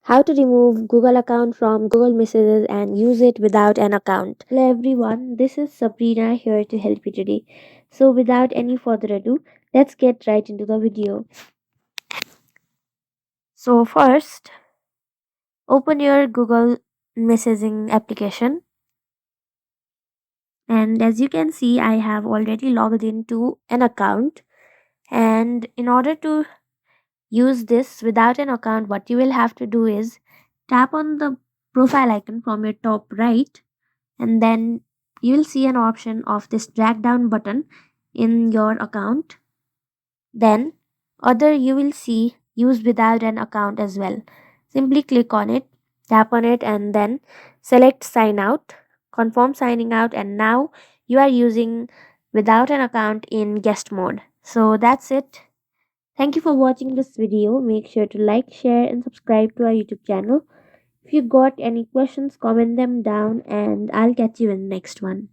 How to remove Google account from Google Messages and use it without an account. Hello everyone, this is Sabrina here to help you today. So without any further ado, let's get right into the video. So first, open your Google messaging application, and as you can see I have already logged into an account. And in order to use this without an account, what you will have to do is tap on the profile icon from your top right, and then you will see an option of this drag down button in your account. Then other you will see use without an account as well. Simply click on it, tap on it, and then select sign out, confirm signing out, and now you are using without an account in guest mode. So that's it. Thank you for watching this video. Make sure to like, share, and subscribe to our YouTube channel. If you got any questions, comment them down, and I'll catch you in the next one.